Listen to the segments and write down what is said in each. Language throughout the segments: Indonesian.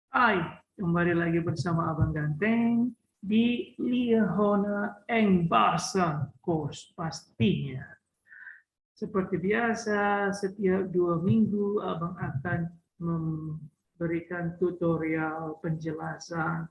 Hai, kembali lagi bersama Abang Ganteng di Liahona Eng Bahasa Kos pastinya. Seperti biasa, setiap 2 minggu Abang akan memberikan tutorial penjelasan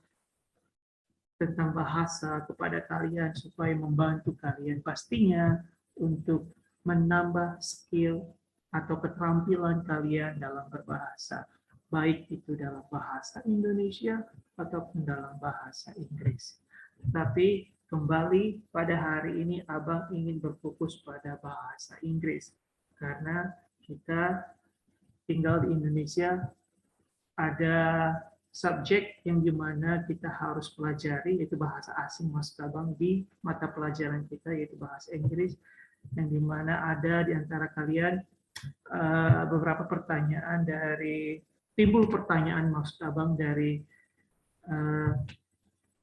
tentang bahasa kepada kalian supaya membantu kalian pastinya untuk menambah skill atau keterampilan kalian dalam berbahasa, baik itu dalam bahasa Indonesia ataupun dalam bahasa Inggris. Tapi kembali pada hari ini Abang ingin berfokus pada bahasa Inggris karena kita tinggal di Indonesia, ada subjek yang dimana kita harus pelajari, yaitu bahasa asing Mas Abang di mata pelajaran kita, yaitu bahasa Inggris, yang dimana ada di antara kalian beberapa pertanyaan timbul pertanyaan maksud Abang dari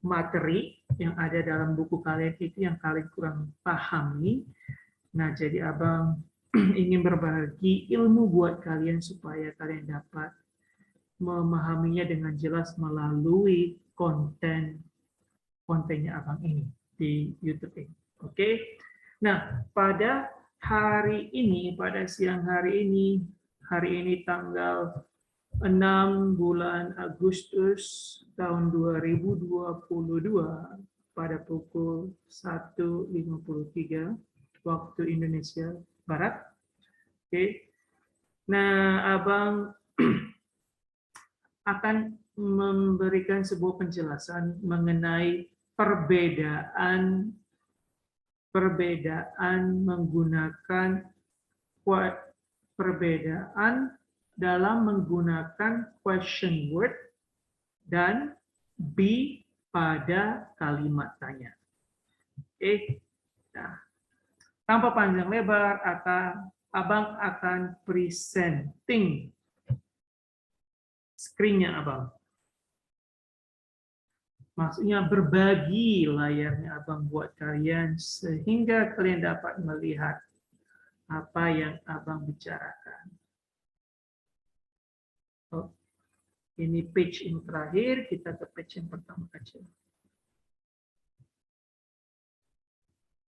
materi yang ada dalam buku kalian itu yang kalian kurang pahami. Nah, jadi Abang ingin berbagi ilmu buat kalian supaya kalian dapat memahaminya dengan jelas melalui kontennya Abang ini di YouTube ini. Oke. Nah, pada siang hari ini tanggal 6 bulan Agustus tahun 2022 pada pukul 1.53 waktu Indonesia Barat. Oke. Nah, Abang akan memberikan sebuah penjelasan mengenai perbedaan dalam menggunakan question word dan be pada kalimat tanya. Oke. Nah, tanpa panjang lebar, Abang akan presenting screen-nya Abang. Maksudnya berbagi layarnya Abang buat kalian sehingga kalian dapat melihat apa yang Abang bicarakan. Oh, ini page yang terakhir, kita ke page yang pertama aja.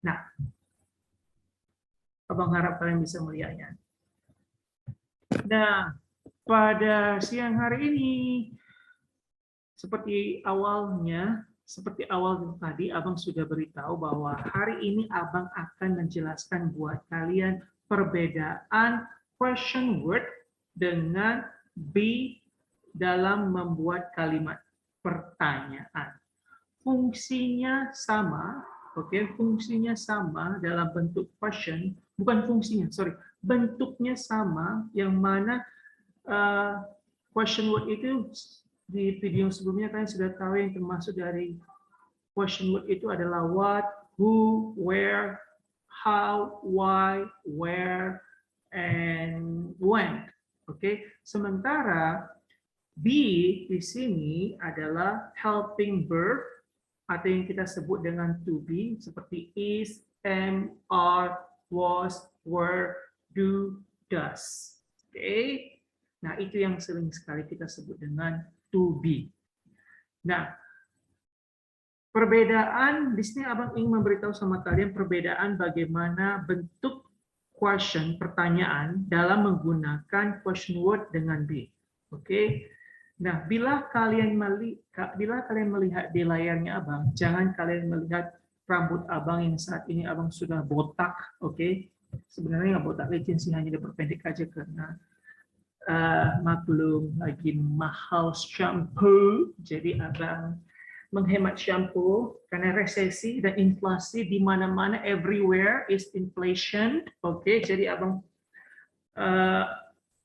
Nah, Abang harap kalian bisa melihatnya. Nah, pada siang hari ini, seperti awal tadi Abang sudah beritahu bahwa hari ini Abang akan menjelaskan buat kalian perbedaan question word dengan be dalam membuat kalimat pertanyaan. Fungsinya sama, fungsinya sama dalam bentuk question, bentuknya sama, yang mana question word itu di video sebelumnya kalian sudah tahu yang termasuk dari question word itu adalah what, who, where, how, why, where, and when. Oke, sementara be di sini adalah helping verb atau yang kita sebut dengan to be seperti is, am, are, was, were, do, does. Oke. Nah, itu yang sering sekali kita sebut dengan to be. Nah, perbedaan di sini Abang ingin memberitahu sama kalian perbedaan bagaimana bentuk question, pertanyaan dalam menggunakan question word dengan be. Oke. Nah, bila kalian melihat di layarnya Abang, jangan kalian melihat rambut Abang yang saat ini Abang sudah botak, oke? Sebenarnya nggak botak licin sih, hanya diperpendek aja karena maklum lagi mahal shampoo, jadi Abang menghemat shampoo karena resesi dan inflasi di mana-mana, everywhere is inflation, oke? Jadi Abang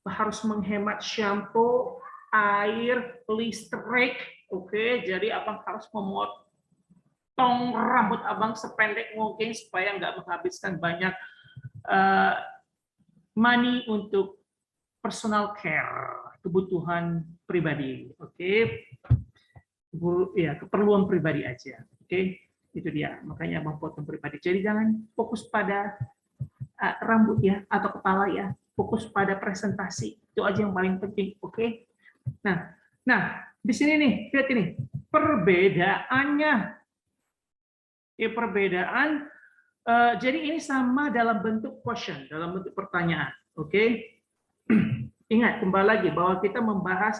harus menghemat shampoo, air, listrik, oke? Jadi Abang harus memotong rambut Abang sependek mungkin supaya nggak menghabiskan banyak money untuk personal care, kebutuhan pribadi, oke? Ya, keperluan pribadi aja, oke? Itu dia, makanya Abang potong pribadi. Jadi jangan fokus pada rambut ya atau kepala ya, fokus pada presentasi, itu aja yang paling penting, oke? Nah, di sini nih, lihat ini perbedaannya. Perbedaan. Jadi ini sama dalam bentuk question, dalam bentuk pertanyaan. Oke. Ingat kembali lagi bahwa kita membahas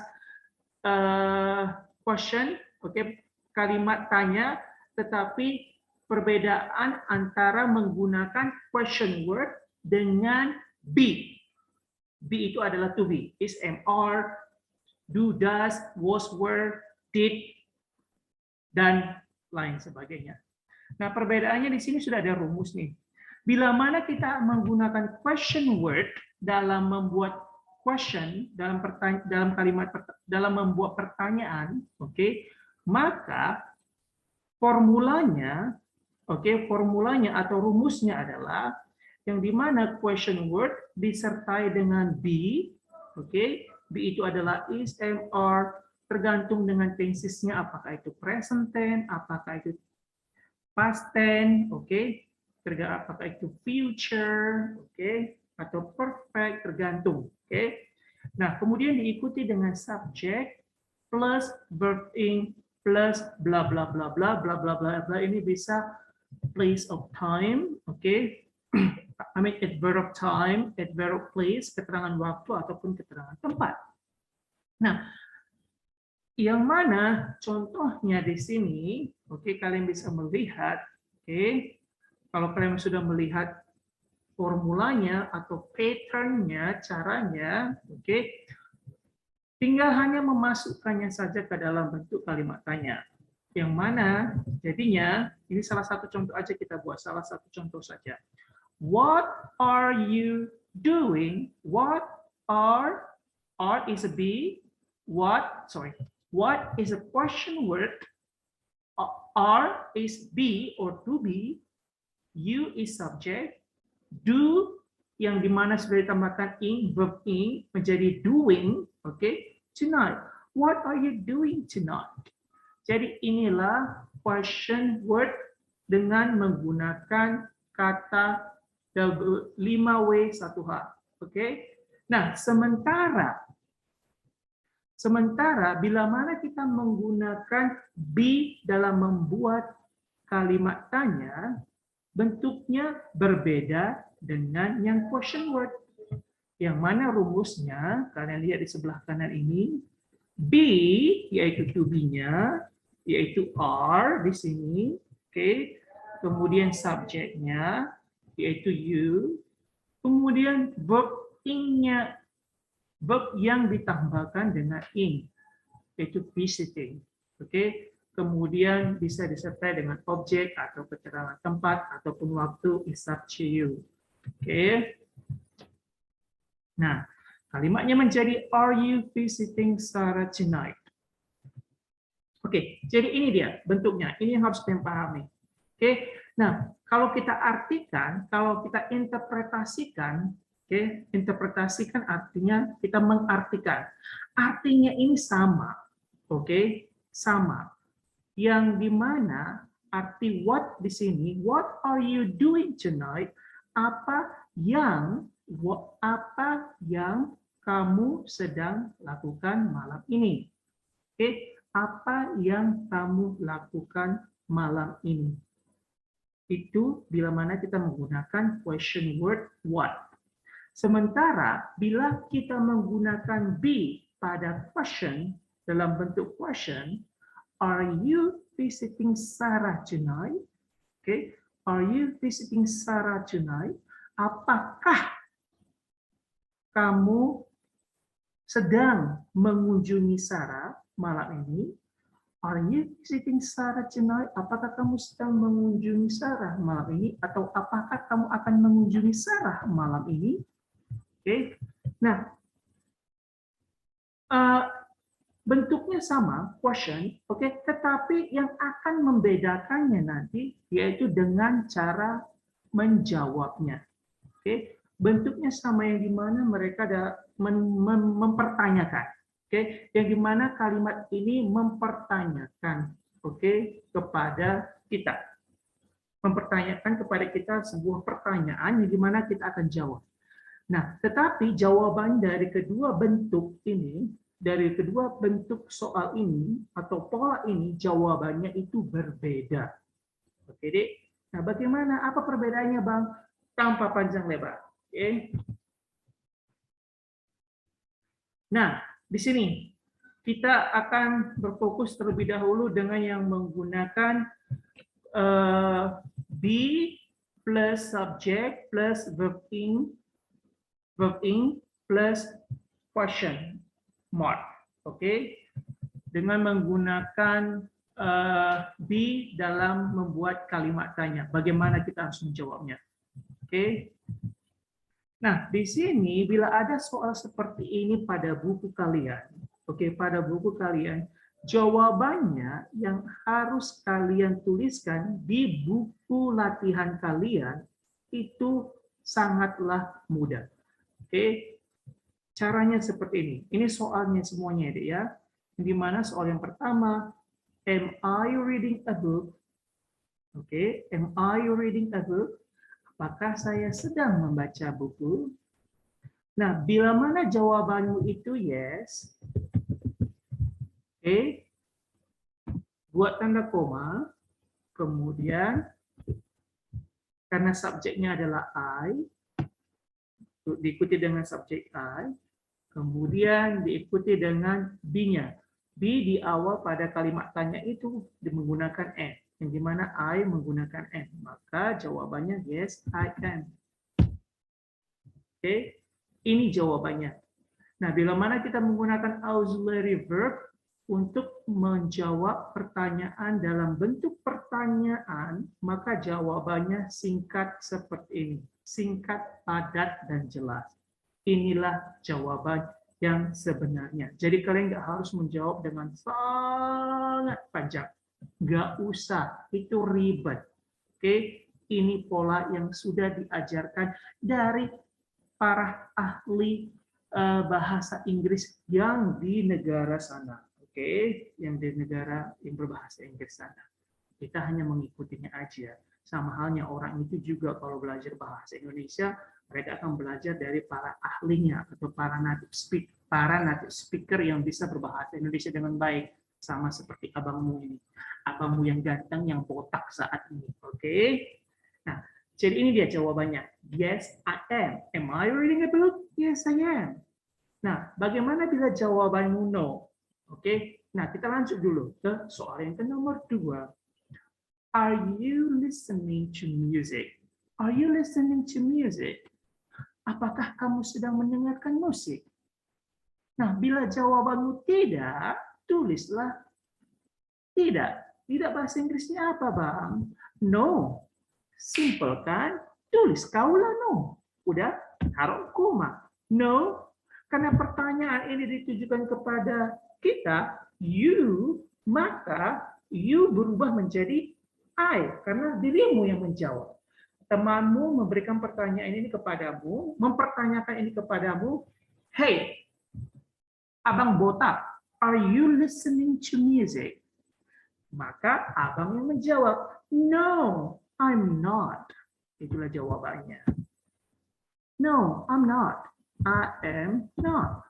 question, oke, kalimat tanya, tetapi perbedaan antara menggunakan question word dengan be. Be itu adalah to be, is, am, are, do, does, was, were, did, dan lain sebagainya. Nah, perbedaannya di sini sudah ada rumus nih. Bila mana kita menggunakan question word dalam membuat question, dalam kalimat, dalam membuat pertanyaan, oke, maka formulanya, formulanya atau rumusnya adalah yang dimana question word disertai dengan be, be itu adalah is, am, are, tergantung dengan tensesnya, apakah itu present tense, apakah itu past tense, apakah itu future, atau perfect, tergantung, Nah, kemudian diikuti dengan subject plus verb ing plus bla bla bla bla bla bla bla bla. Ini bisa place of time, I mean adverb of time, adverb of place, keterangan waktu ataupun keterangan tempat. Nah, yang mana contohnya di sini, kalian bisa melihat, kalau kalian sudah melihat formulanya atau patternnya, caranya, tinggal hanya memasukkannya saja ke dalam bentuk kalimat tanya. Yang mana jadinya, ini salah satu contoh aja kita buat, salah satu contoh saja. What are you doing? What are is a be, what is a question word, are is be or to be, you is subject, do yang dimana sudah ditambahkan ing, verb ing menjadi doing, tonight. What are you doing tonight? Jadi inilah question word dengan menggunakan kata 5W 1H. Nah, sementara bila mana kita menggunakan be dalam membuat kalimat tanya, bentuknya berbeda dengan yang question word. Yang mana rumusnya, kalian lihat di sebelah kanan ini, be yaitu to be-nya, yaitu are di sini, kemudian subjeknya yaitu you, kemudian verb ing-nya, verb yang ditambahkan dengan ing, yaitu visiting, kemudian bisa disertai dengan objek atau keterangan tempat ataupun waktu, is up to you. Nah, kalimatnya menjadi are you visiting Sarah tonight? Jadi ini dia bentuknya. Ini yang harus kalian pahami. Nah, kalau kita artikan, kalau kita interpretasikan, interpretasikan artinya kita mengartikan. Artinya ini sama, sama. Yang dimana arti what di sini, what are you doing tonight? Apa yang kamu sedang lakukan malam ini? Apa yang kamu lakukan malam ini? Itu bila mana kita menggunakan question word what. Sementara bila kita menggunakan be pada question, dalam bentuk question, are you visiting Sarah tonight? Are you visiting Sarah tonight? Apakah kamu sedang mengunjungi Sarah malam ini? Are you visiting Sarah tonight? Apakah kamu sedang mengunjungi Sarah malam ini? Atau apakah kamu akan mengunjungi Sarah malam ini? Nah, bentuknya sama, question, tetapi yang akan membedakannya nanti yaitu dengan cara menjawabnya. Bentuknya sama yang dimana mereka mempertanyakan. Yang dimana kalimat ini mempertanyakan, kepada kita, mempertanyakan kepada kita sebuah pertanyaan yang dimana kita akan jawab. Nah, tetapi jawaban dari kedua bentuk ini dari kedua bentuk soal ini atau pola ini jawabannya itu berbeda. Oke, Dek. Nah, bagaimana? Apa perbedaannya, Bang? Tanpa panjang lebar. Oke. Nah, di sini kita akan berfokus terlebih dahulu dengan yang menggunakan be plus subject plus verb in plus question mark. Oke. Dengan menggunakan be dalam membuat kalimat tanya. Bagaimana kita harus menjawabnya? Oke. Nah, di sini bila ada soal seperti ini pada buku kalian, oke, pada buku kalian, jawabannya yang harus kalian tuliskan di buku latihan kalian itu sangatlah mudah. Oke. Caranya seperti ini. Ini soalnya semuanya, Dek, ya. Di mana soal yang pertama, am I reading a book? Oke, am I reading a book? Apakah saya sedang membaca buku? Nah, bila mana jawabanmu itu yes, oke, buat tanda koma, kemudian karena subjeknya adalah I, diikuti dengan subjek I, kemudian diikuti dengan be-nya. Be di awal pada kalimat tanya itu menggunakan am, yang dimana I menggunakan am. Maka jawabannya yes, I am. Oke, ini jawabannya. Nah, bila mana kita menggunakan auxiliary verb untuk menjawab pertanyaan dalam bentuk pertanyaan, maka jawabannya singkat seperti ini. Singkat, padat, dan jelas. Inilah jawaban yang sebenarnya. Jadi kalian nggak harus menjawab dengan sangat panjang. Nggak usah, itu ribet. Oke, ini pola yang sudah diajarkan dari para ahli bahasa Inggris yang di negara sana. Oke, yang di negara yang berbahasa Inggris sana. Kita hanya mengikutinya aja. Sama halnya orang itu juga kalau belajar bahasa Indonesia, mereka akan belajar dari para ahlinya atau para native speaker yang bisa berbahasa Indonesia dengan baik, sama seperti abangmu ini, abangmu yang ganteng yang botak saat ini. Oke, nah jadi ini dia jawabannya. Yes, I am. Am I reading a book? Yes, I am. Nah, bagaimana bila jawabanmu no? Oke, nah kita lanjut dulu ke soal yang ke nomor 2. Are you listening to music? Are you listening to music? Apakah kamu sedang mendengarkan musik? Nah, bila jawabanmu tidak, tulislah tidak. Tidak bahasa Inggrisnya apa, Bang? No. Simple kan? Tulis kaulah no. Udah, taruh koma. No. Karena pertanyaan ini ditujukan kepada kita, you, maka you berubah menjadi I, karena dirimu yang menjawab. Temanmu memberikan pertanyaan ini kepadamu, mempertanyakan ini kepadamu, hey, abang botak, are you listening to music? Maka abang yang menjawab, no, I'm not. Itulah jawabannya. No, I'm not. I am not.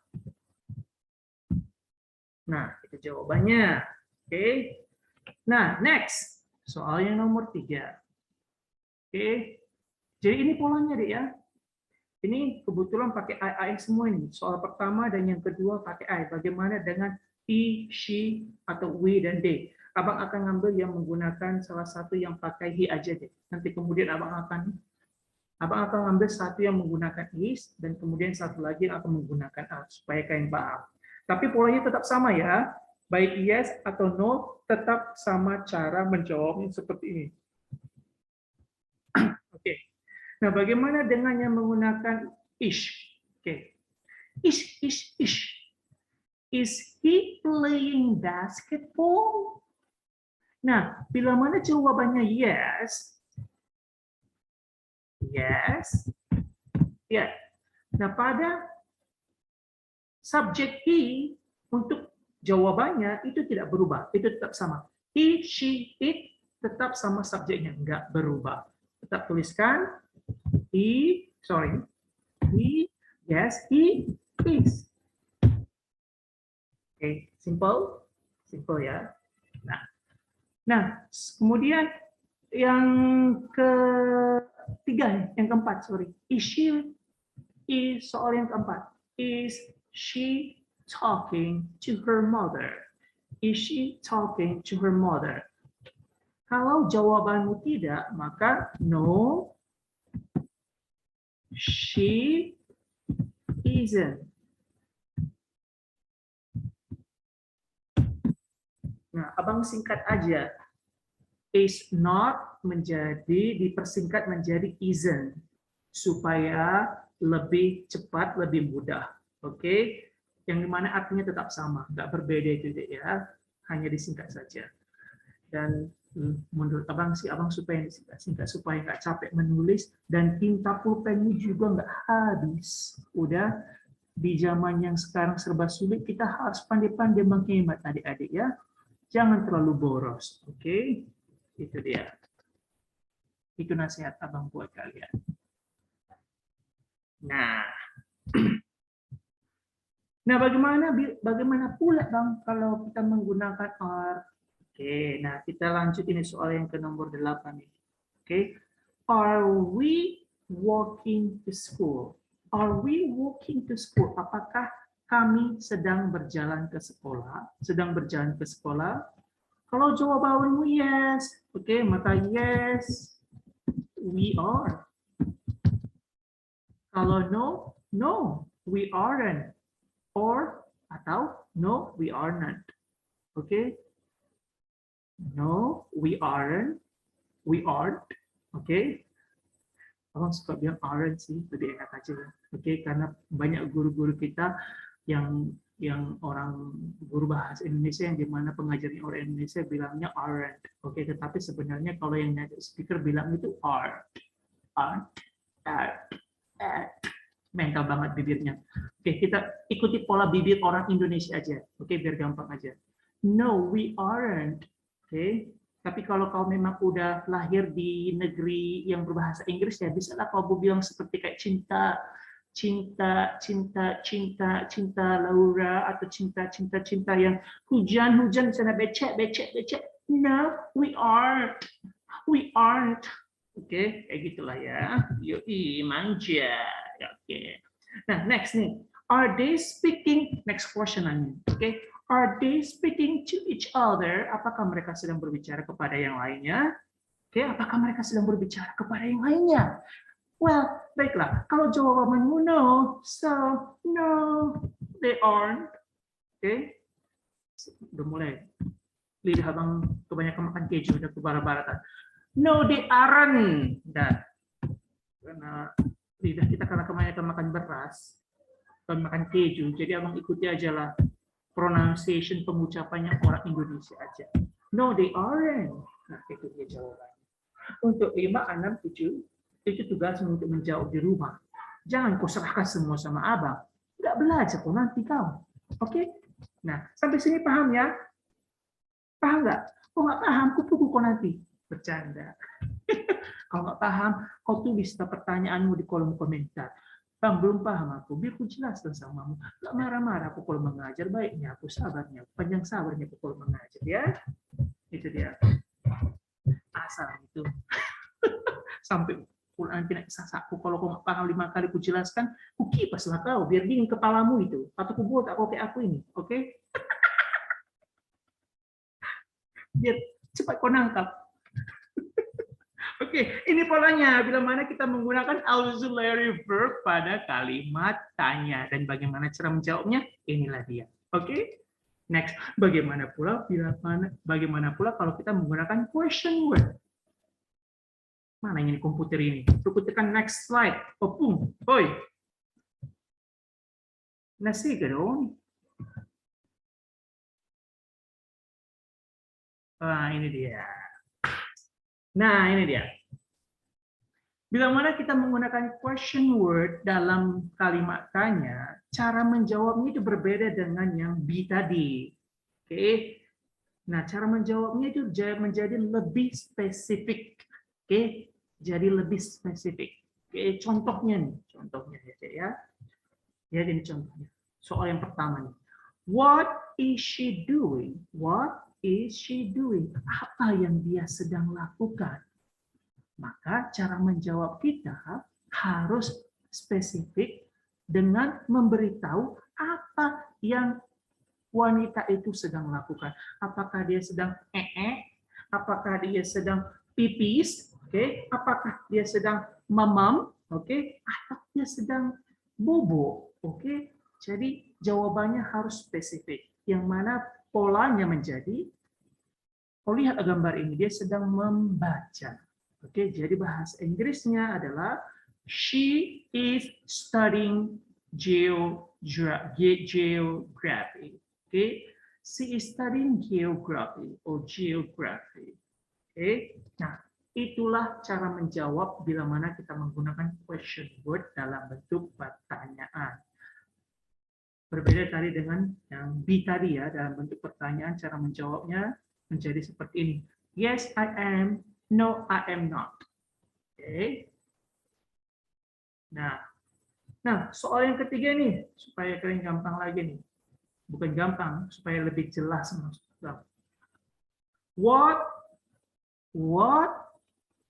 Nah, itu jawabannya. Oke. Nah, next. Soal yang nomor 3. Oke. Jadi ini polanya, Dek, ya. Ini kebetulan pakai I semua ini. Soal pertama dan yang kedua pakai I. Bagaimana dengan he, she, atau we, dan they? Abang akan ngambil yang menggunakan salah satu yang pakai he aja deh. Nanti kemudian abang akan ngambil satu yang menggunakan is dan kemudian satu lagi yang akan menggunakan are supaya kalian paham. Tapi polanya tetap sama ya. Baik yes atau no tetap sama cara menjawabnya seperti ini. Oke. Nah, bagaimana dengan yang menggunakan ish? Oke. Ish. Is he playing basketball? Nah, bila mana jawabannya yes, ya. Nah, pada subjek he untuk jawabannya itu tidak berubah, itu tetap sama. He, she, it tetap sama subjeknya, enggak berubah. Tetap tuliskan he, yes, he is. Oke, simple, simple ya. Nah, kemudian yang ketiga, yang keempat, sorry, soal yang keempat, is she talking to her mother? Is she talking to her mother? Kalau jawabanmu tidak, maka no, she isn't. Nah, abang singkat aja. Is not dipersingkat menjadi isn't supaya lebih cepat, lebih mudah. Oke? Yang dimana artinya tetap sama, nggak berbeda itu ya. Hanya disingkat saja. Dan menurut abang sih, abang supaya disingkat supaya nggak capek menulis dan tinta pulpennya juga nggak habis. Udah di zaman yang sekarang serba sulit, kita harus pandai-pandai menghemat adik-adik ya. Jangan terlalu boros, oke? Itu dia. Itu nasihat abang buat kalian. Nah, bagaimana pula bang kalau kita menggunakan are? Oke, nah kita lanjut ini soal yang ke nomor 8 nih. Oke, are we walking to school? Are we walking to school? Apakah kami sedang berjalan ke sekolah? Sedang berjalan ke sekolah? Kalau jawabanmu yes, oke, maka yes, we are. Kalau no, no, we aren't. Or atau no, we are not. Oke? No, we aren't. We aren't. Oke? Abang suka bilang aren't sih, lebih enak aja. Oke, karena banyak guru-guru kita yang orang guru bahasa Indonesia yang dimana pengajarnya orang Indonesia bilangnya aren't. Oke, tetapi sebenarnya kalau yang native speaker bilang itu are. Are. Mental banget bibirnya. Oke, kita ikuti pola bibir orang Indonesia aja. Oke, biar gampang aja. No, we aren't. Oke, tapi kalau kau memang udah lahir di negeri yang berbahasa Inggris ya bisa lah kau bilang seperti kayak cinta, cinta, cinta, cinta, cinta Laura atau cinta, cinta, cinta yang hujan-hujan di sana becek, becek, becek. No, we aren't. We aren't. Oke, kayak gitulah ya. Yoi, manja. Oke. Nah, next nih. Are they speaking? Next question nanya. Oke. Are they speaking to each other? Apakah mereka sedang berbicara kepada yang lainnya? Oke, apakah mereka sedang berbicara kepada yang lainnya? Well, baiklah. Kalau jawabanmu no, so no, they aren't. Oke. Udah mulai. Lidah abang kebanyakan makan keju, udah ke barat-baratan. No, they aren't. Nah, karena lidah kita karena kebanyakan makan beras dan makan keju, jadi abang ikuti aja lah pronunciation pengucapannya orang Indonesia aja. No, they aren't. Nah, itu dia jawabannya. Untuk 5, 6, 7, itu tugasmu untuk menjawab di rumah. Jangan kau serahkan semua sama abang. Nggak belajar kok nanti kau. Oke? Nah, sampai sini paham ya? Paham nggak? Kok nggak paham, kupu kok nanti. Bercanda. Kalau nggak paham, kau tulis pertanyaanmu di kolom komentar. Bang, belum paham aku, biar aku jelaskan samamu. Nggak marah-marah aku kalau mengajar, baiknya aku sabarnya, panjang sabarnya aku kalau mengajar ya. Itu dia. Asal itu. Sampai nanti sasaku kalau kau nggak paham 5 kali aku jelaskan, aku kipas lah kau, biar dingin kepalamu itu. Atau aku buat aku kayak aku ini, oke? Biar cepat kau nangkap. Oke, ini polanya. Bila mana kita menggunakan auxiliary verb pada kalimat tanya. Dan bagaimana cara menjawabnya? Inilah dia. Oke? Next, bagaimana pula kalau kita menggunakan question word? Mana ini komputer ini? Aku tekan next slide. Opung. Oi. Nasi dong. Nah, ini dia. Nah, ini dia. Bila mana kita menggunakan question word dalam kalimat tanya, cara menjawabnya itu berbeda dengan yang B tadi. Oke. Nah, cara menjawabnya itu menjadi lebih spesifik. Oke. Jadi lebih spesifik. Oke, contohnya nih, contohnya ya. Ya, ini contohnya. Soal yang pertama nih. What is she doing? What is she doing? Apa yang dia sedang lakukan? Maka cara menjawab kita harus spesifik dengan memberitahu apa yang wanita itu sedang lakukan. Apakah dia sedang apakah dia sedang pipis, apakah dia sedang mamam, atau dia sedang bobo, Jadi jawabannya harus spesifik. Yang mana polanya menjadi, kalau lihat gambar ini, dia sedang membaca. Jadi bahasa Inggrisnya adalah she is studying geography. She is studying geography or geography. Nah, itulah cara menjawab bila mana kita menggunakan question word dalam bentuk pertanyaan. Berbeda tadi dengan yang B tadi ya, dalam bentuk pertanyaan cara menjawabnya menjadi seperti ini. Yes, I am. No, I am not. Nah, soal yang ketiga nih, supaya kalian gampang lagi nih. Bukan gampang, supaya lebih jelas maksudnya. What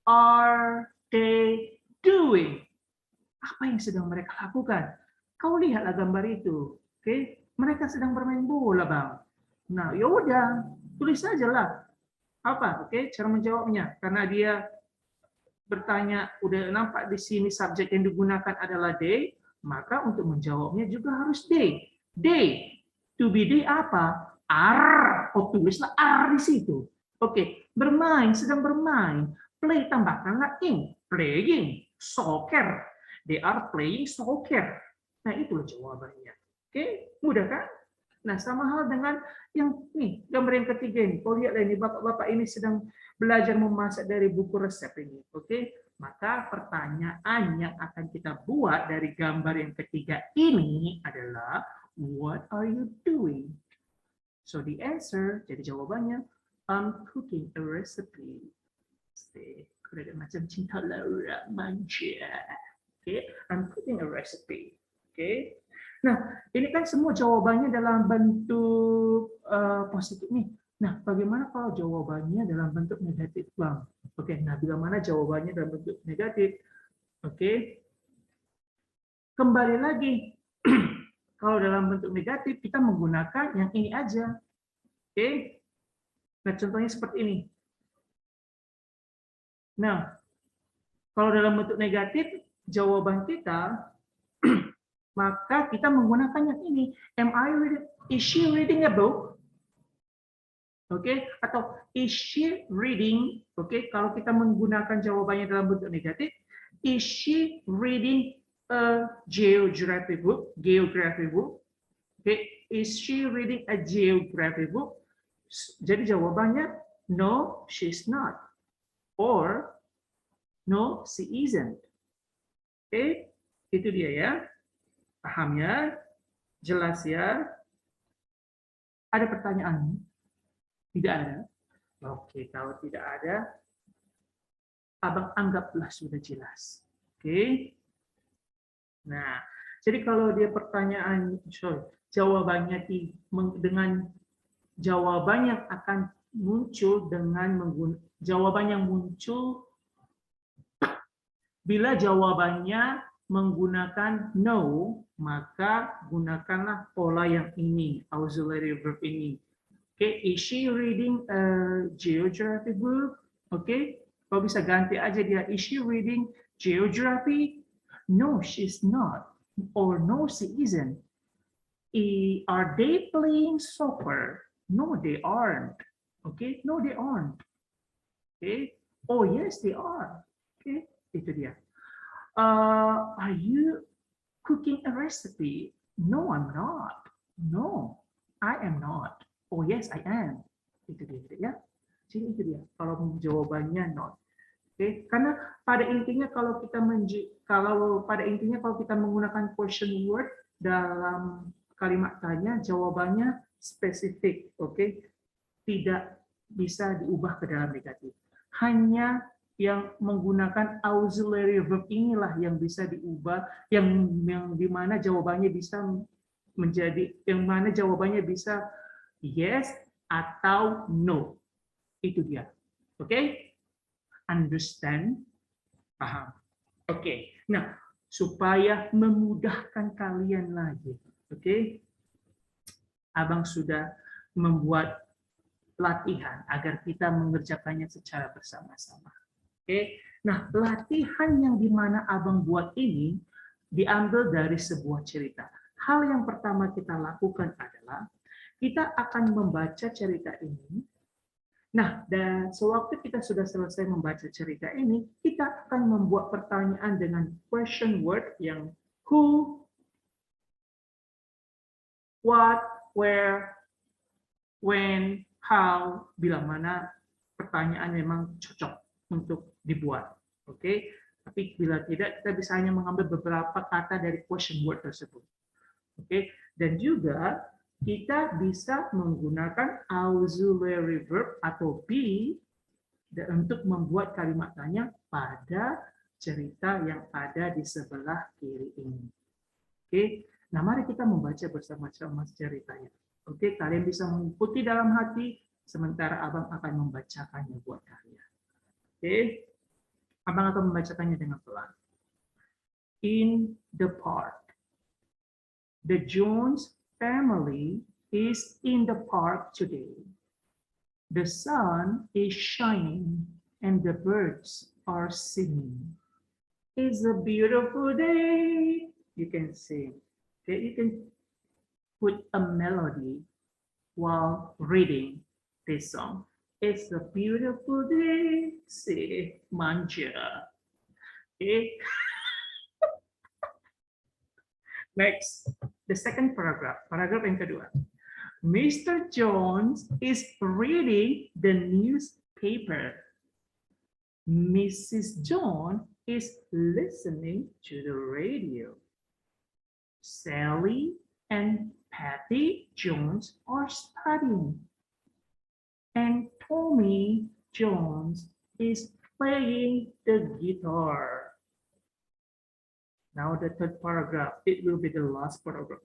are they doing? Apa yang sedang mereka lakukan? Kau lihatlah gambar itu. Mereka sedang bermain bola, Bang. Nah, ya udah, tulis saja lah. Apa? Cara menjawabnya. Karena dia bertanya, udah nampak di sini subjek yang digunakan adalah they, maka untuk menjawabnya juga harus they. They. To be they apa? Are. Oh, tulislah are di situ. Bermain, sedang bermain. Play, tambahkanlah in. Playing. Soccer. They are playing soccer. Nah, itulah jawabannya. Mudah kan? Nah, sama hal dengan yang nih, gambar yang ketiga ini. Kau lihatlah ini, bapak-bapak ini sedang belajar memasak dari buku resep ini. Maka pertanyaan yang akan kita buat dari gambar yang ketiga ini adalah, what are you doing? So the answer, jadi jawabannya, I'm cooking a recipe. Macam cinta Laura manja. I'm cooking a recipe. Nah, ini kan semua jawabannya dalam bentuk positif nih. Nah, bagaimana kalau jawabannya dalam bentuk negatif, Bang? Nah, bila mana jawabannya dalam bentuk negatif, kembali lagi. Kalau dalam bentuk negatif, kita menggunakan yang ini aja. Nah, contohnya seperti ini. Nah, kalau dalam bentuk negatif, jawaban kita maka kita menggunakan yang ini. Is she reading a book? Atau is she reading? Kalau kita menggunakan jawabannya dalam bentuk negatif, is she reading a geography book? Is she reading a geography book? Jadi jawabannya no, she's not. Or no, she isn't. Itu dia ya. Paham ya? Jelas ya? Ada pertanyaan? Tidak ada? Kalau tidak ada, Abang anggaplah sudah jelas. Nah, jadi kalau dia pertanyaan, jawabannya dengan jawaban yang akan muncul dengan jawaban yang muncul bila jawabannya menggunakan no, maka gunakanlah pola yang ini, auxiliary verb ini. Is she reading a geography book? Kau bisa ganti aja dia, is she reading geography? No, she's not. Or no, she isn't. Are they playing soccer? No, they aren't. No, they aren't. Oh, yes, they are. Itu dia. Are you cooking a recipe? No, I'm not. No, I am not. Oh, yes, I am. Itu dia, ya. Jadi itu dia. Kalau jawabannya not. Karena pada intinya kalau kita menggunakan question word dalam kalimat tanya, jawabannya spesifik, tidak bisa diubah ke dalam negatif. Hanya yang menggunakan auxiliary verb inilah yang bisa diubah, yang di mana jawabannya bisa menjadi yang mana jawabannya bisa yes atau no. Itu dia. Oke? Understand? Paham? Oke. Nah, supaya memudahkan kalian lagi. Oke? Abang sudah membuat latihan agar kita mengerjakannya secara bersama-sama. Oke. Nah, latihan yang dimana abang buat ini diambil dari sebuah cerita. Hal yang pertama kita lakukan adalah kita akan membaca cerita ini. Nah, dan sewaktu kita sudah selesai membaca cerita ini, kita akan membuat pertanyaan dengan question word yang who, what, where, when, how, bila mana pertanyaan memang cocok untuk dibuat. Oke, tapi bila tidak, kita bisa hanya mengambil beberapa kata dari question word tersebut. Oke, dan juga kita bisa menggunakan auxiliary verb atau be untuk membuat kalimat tanya pada cerita yang ada di sebelah kiri ini. Oke, nah mari kita membaca bersama-sama ceritanya. Oke, kalian bisa mengikuti dalam hati, sementara abang akan membacakannya buat kalian. Oke, abang akan membacakannya dengan pelan. In the park. The Jones family is in the park today. The sun is shining and the birds are singing. It's a beautiful day. You can sing. Okay, you can put a melody while reading this song. It's a beautiful day. Say manja. Okay. Next, the second paragraph. Paragraph yang kedua. Mr. Jones is reading the newspaper. Mrs. John is listening to the radio. Sally and Patty Jones are studying. And Tommy Jones is playing the guitar. Now the third paragraph, it will be the last paragraph.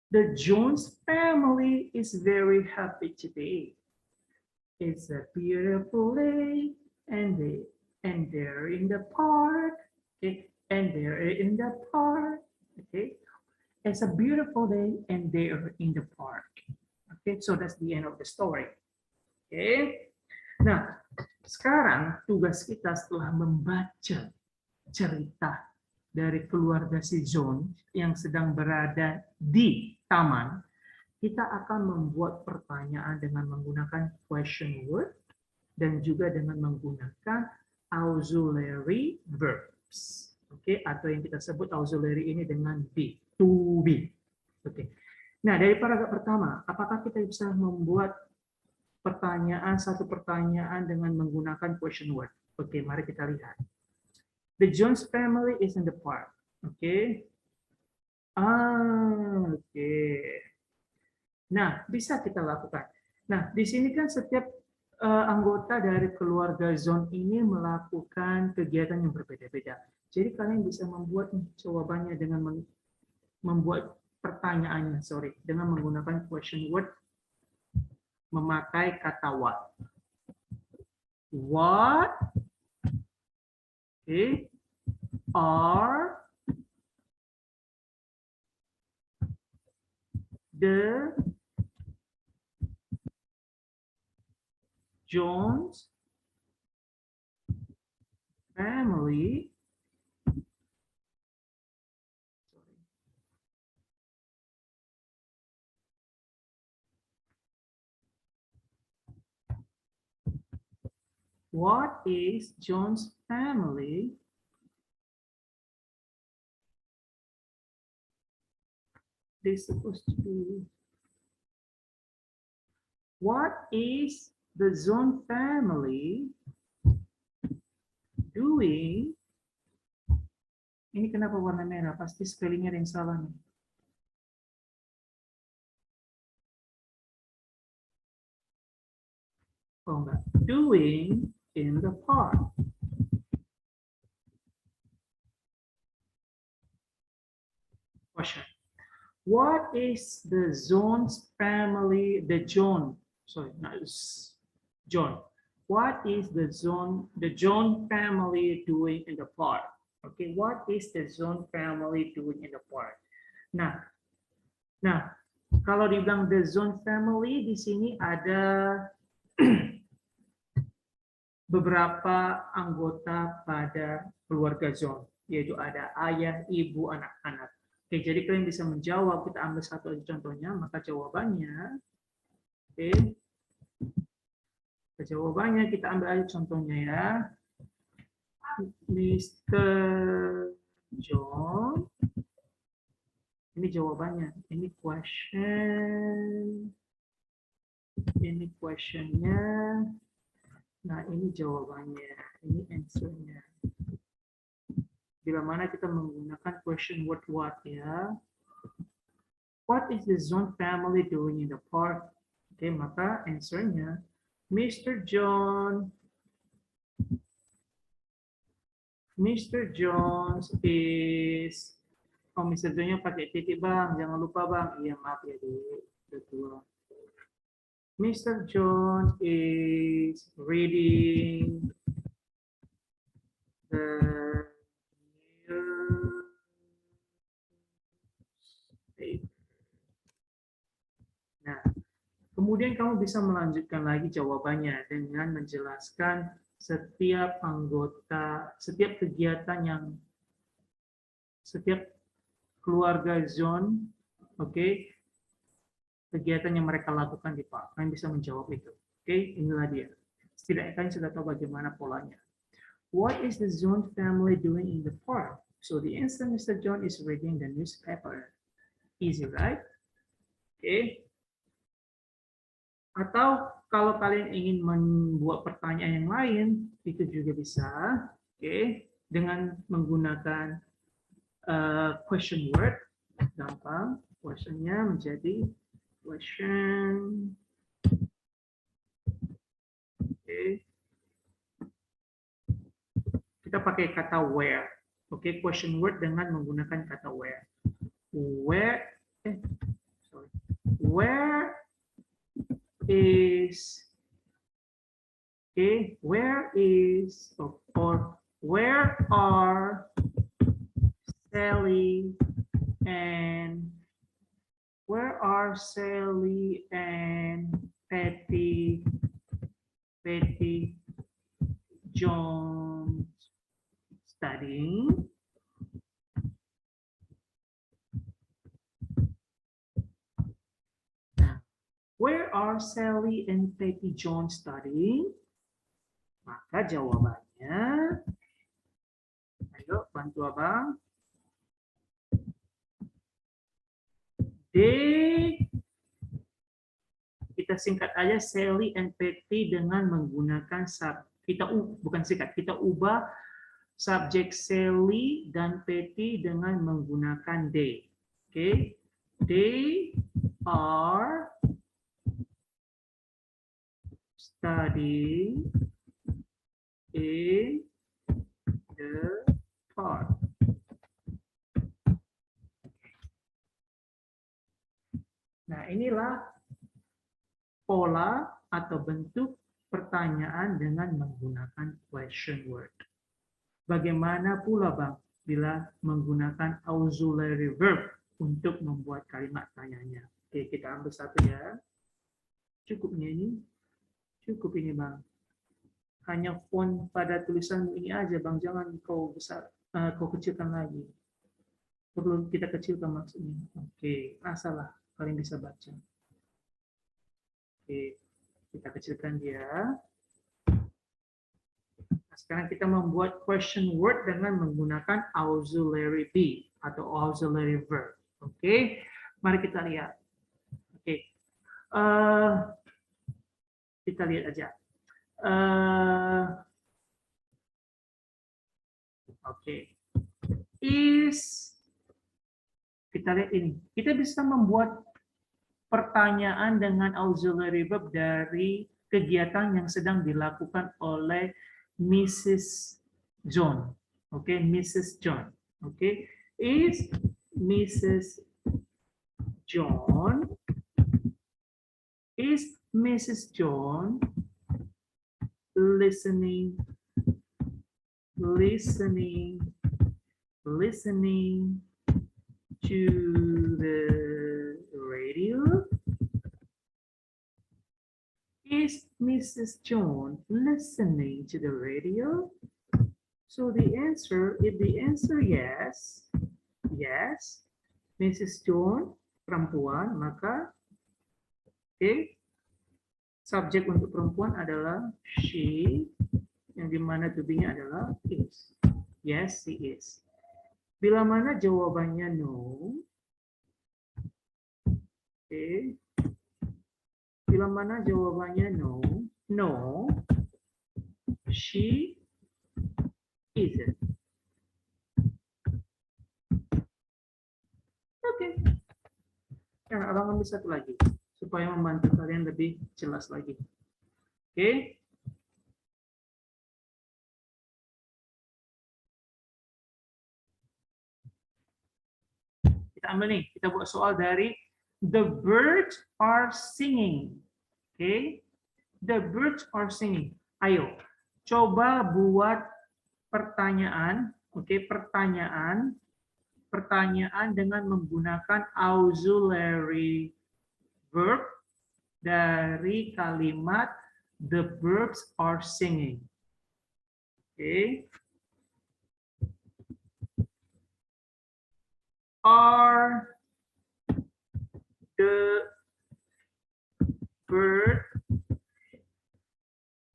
The Jones family is very happy today. It's a beautiful day, and they're in the park. Okay, and they're in the park. Okay, it's a beautiful day, and they're in the park. Okay, so that's the end of the story. Okay, nah sekarang tugas kita setelah membaca cerita dari keluarga si John yang sedang berada di taman, kita akan membuat pertanyaan dengan menggunakan question word dan juga dengan menggunakan auxiliary verbs. Oke, atau yang kita sebut auxiliary ini dengan be, to be. Oke. Nah, dari paragraf pertama, apakah kita bisa membuat satu pertanyaan dengan menggunakan question word? Oke, mari kita lihat. The Jones family is in the park. Oke. Oke. Nah, bisa kita lakukan. Nah, di sini kan setiap anggota dari keluarga John ini melakukan kegiatan yang berbeda-beda. Jadi kalian bisa membuat jawabannya dengan membuat pertanyaannya, dengan menggunakan question word memakai kata what. What? Okay. Are the Jones family what is John's family they supposed to do? What is the John family doing? Ini kenapa warna merah? Pasti spellingnya ada yang salah nih. Oh enggak. Doing in the park. question. What is the Jones family, John, what is the John family doing in the park? Okay, what is the John family doing in the park? Nah, kalau dibilang the John family, di sini ada beberapa anggota pada keluarga John, yaitu ada ayah, ibu, anak-anak. Oke, jadi kalian bisa menjawab, kita ambil satu aja contohnya, maka jawabannya, jawabannya kita ambil aja contohnya ya. Mr. John, ini jawabannya, ini questionnya, nah ini jawabannya, ini answernya. Bila mana kita menggunakan question word what ya. What is the John family doing in the park? Oke, maka answernya Mr. John is, oh Mr. John-nya pakai titik bang, jangan lupa bang. Iya maaf ya betul. Mr. John is reading the newspaper. Nah, kemudian kamu bisa melanjutkan lagi jawabannya dengan menjelaskan setiap anggota, setiap kegiatan setiap keluarga John, oke, kegiatan yang mereka lakukan di park. Kalian bisa menjawab itu. Oke, inilah dia. Setidaknya kalian sudah tahu bagaimana polanya. What is the John family doing in the park? So the answer, Mr. John is reading the newspaper. Easy, right? Oke. Atau kalau kalian ingin membuat pertanyaan yang lain, itu juga bisa. Oke, dengan menggunakan question word, gampang. Questionnya menjadi question. Oke. Kita pakai kata where. Oke, question word dengan menggunakan kata where. Where is, okay, where is, or where are Sally and Patty John studying? Where are Sally and Patty John studying? Maka jawabannya, ayo bantu abang. Kita singkat aja Sally and Patty dengan menggunakan kita ubah subjek Sally dan Patty dengan menggunakan they. Oke, they are studying in the park. Nah, inilah pola atau bentuk pertanyaan dengan menggunakan question word. Bagaimana pula Bang bila menggunakan auxiliary verb untuk membuat kalimat tanyanya? Oke, kita ambil satu ya. Cukupnya ini. Cukup ini Bang. Hanya font pada tulisanmu ini aja Bang, jangan kau kecilkan lagi. Perlu kita kecilkan maksudnya. Oke, asalah kalian bisa baca. Oke, kita kecilkan dia. Nah, sekarang kita membuat question word dengan menggunakan auxiliary be atau auxiliary verb. Oke, mari kita lihat. Oke, kita lihat aja. Oke, kita lihat ini. Kita bisa membuat pertanyaan dengan auxiliary verb dari kegiatan yang sedang dilakukan oleh Mrs. John. Oke, Mrs. John. Oke, is Mrs. John? Is Mrs. John listening to the radio? Is Mrs. John listening to the radio? So the answer, if the answer yes, Mrs. John perempuan, maka subjek untuk perempuan adalah she, yang dimana to be-nya adalah is. Yes, she is. Bila mana jawabannya no, bila mana jawabannya no, she isn't. Oke. Nah, abang ambil satu lagi supaya membantu kalian lebih jelas lagi. Oke. Kita ambil nih, kita buat soal dari the birds are singing. Oke. The birds are singing. Ayo, coba buat pertanyaan, pertanyaan dengan menggunakan auxiliary verb dari kalimat the birds are singing. Are the birds,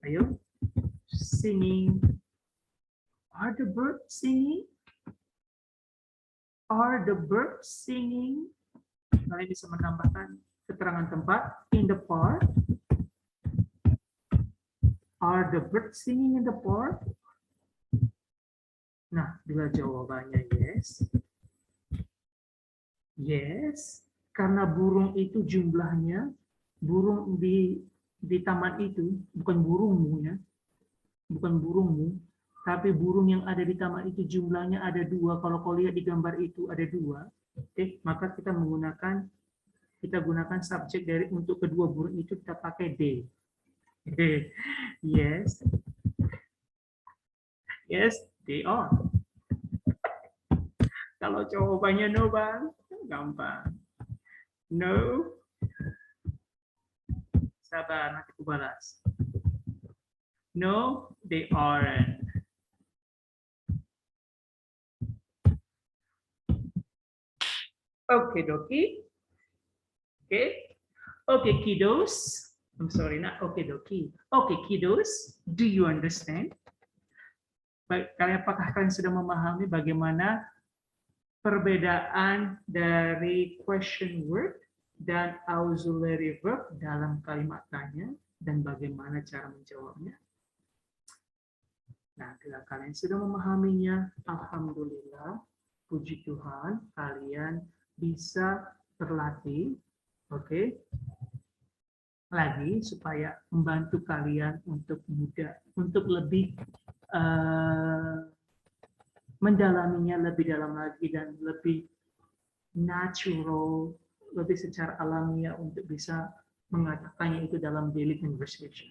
ayo, singing? Are the birds singing? Are the birds singing? Kalian bisa menambahkan keterangan tempat in the park. Are the birds singing in the park? Nah, bila jawabannya yes, karena burung itu jumlahnya, burung di taman itu bukan burungmu ya, bukan burungmu, tapi burung yang ada di taman itu jumlahnya ada 2. Kalau kau lihat di gambar itu ada 2. Maka kita gunakan subjek dari untuk kedua burung itu kita pakai they. Yes, they are. Kalau jawabannya no, Bang, gampang. No. Sabar, nanti aku balas. No, they aren't. Okay, dokie. Okay, kiddos. I'm sorry, not okay, dokie. Okay, kiddos, do you understand? Apakah kalian sudah memahami bagaimana perbedaan dari question word dan auxiliary verb dalam kalimat tanya dan bagaimana cara menjawabnya? Nah, bila kalian sudah memahaminya, alhamdulillah, puji Tuhan, kalian bisa berlatih, lagi supaya membantu kalian untuk lebih mendalaminya lebih dalam lagi dan lebih natural, lebih secara alamiah untuk bisa mengatakannya itu dalam daily conversation.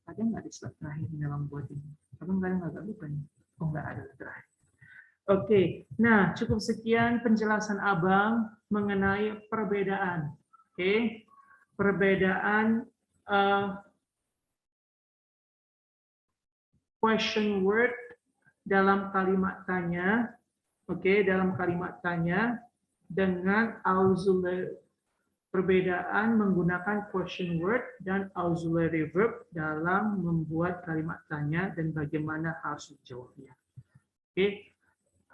Ada nggak di slide terakhir dalam buat ini? Abang kalian agak lupa nih. Oh, nggak ada terakhir. Nah cukup sekian penjelasan abang mengenai perbedaan. Perbedaan question word dalam kalimat tanya, dalam kalimat tanya dengan auxiliary, perbedaan menggunakan question word dan auxiliary verb dalam membuat kalimat tanya dan bagaimana harus menjawabnya.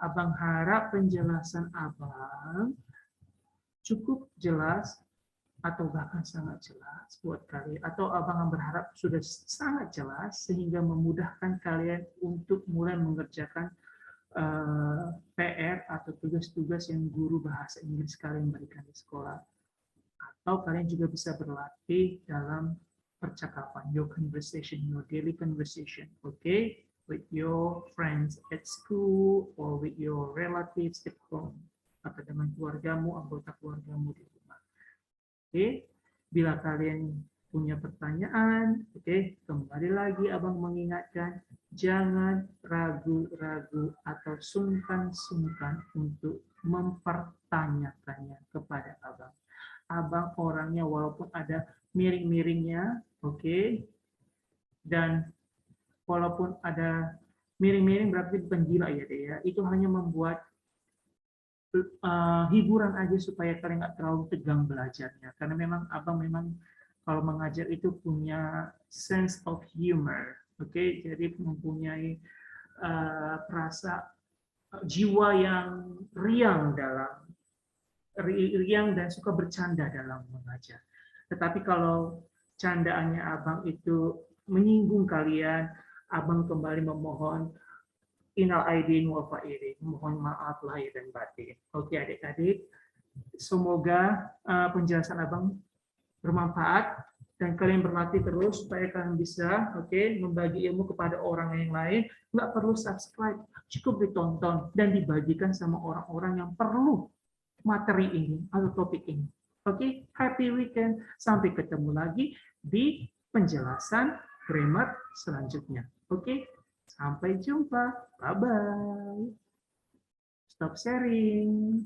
Abang harap penjelasan abang cukup jelas atau bahkan sangat jelas buat kalian, atau abang berharap sudah sangat jelas sehingga memudahkan kalian untuk mulai mengerjakan PR atau tugas-tugas yang guru bahasa Inggris kalian berikan di sekolah, atau kalian juga bisa berlatih dalam percakapan, your conversation, your daily conversation. with your friends at school or with your relatives at home, atau dengan keluargamu, anggota keluargamu di rumah. Oke, bila kalian punya pertanyaan, oke, kembali lagi abang mengingatkan, jangan ragu-ragu atau sungkan-sungkan untuk mempertanyakannya kepada abang. Abang orangnya walaupun ada miring-miringnya, oke, dan walaupun ada miring-miring berarti bukan gila ya deh ya, itu hanya membuat hiburan aja supaya kalian nggak terlalu tegang belajarnya. Karena memang abang memang kalau mengajar itu punya sense of humor, oke? Jadi mempunyai perasa jiwa yang riang dan suka bercanda dalam mengajar. Tetapi kalau candaannya abang itu menyinggung kalian, abang kembali memohon inal aidin wal faizin, mohon maaf lahir dan batin. Oke adik-adik, semoga penjelasan abang bermanfaat dan kalian berlatih terus supaya kalian bisa membagi ilmu kepada orang yang lain. Nggak perlu subscribe, cukup ditonton dan dibagikan sama orang-orang yang perlu materi ini atau topik ini. Oke, happy weekend. Sampai ketemu lagi di penjelasan grammar selanjutnya. Oke, sampai jumpa. Bye-bye. Stop sharing.